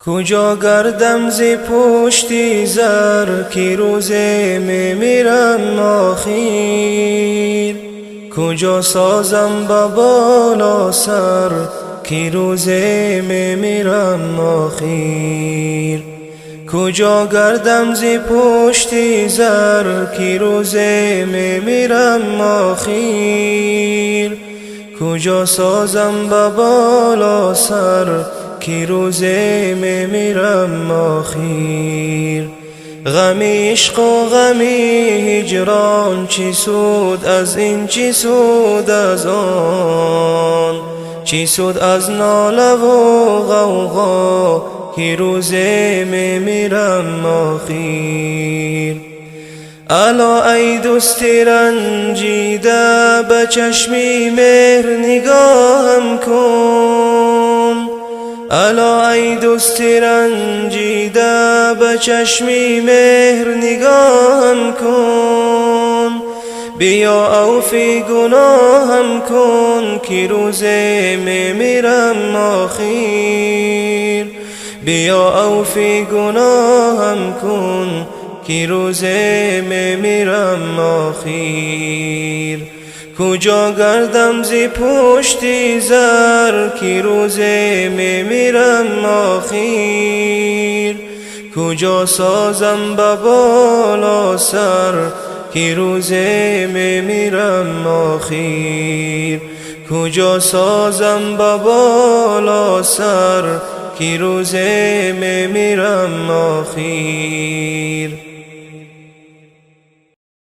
کجا گردم ز پشتی زر که روزه میمیرم آخیر. کجا سازم با بالا سر که روزه میمیرم آخیر. کجا گردم ز پشتی زر که روزه میمیرم آخیر. کجا سازم با بالا سر که روزه میمیرم آخیر. غم عشق و غم هجران، چی سود از این چی سود از آن. چی سود از ناله و غوغا که روزه میمیرم آخیر. الا ای دوست رنجیده به چشمی مهر نگاهم کن. الا ای دوست رنجیده به چشمی مهر نگاهم کن. بیا عفو گناهم کن که روزه میمیرم آخیر. بیا عفو گناهم کن که روزه میمیرم آخیر. کجا گردم ز پشتی زر که روزه میمیرم آخیر. کجا سازم با بالا سر که روزه میمیرم آخیر. کجا سازم با بالا سر که روزه میمیرم آخیر.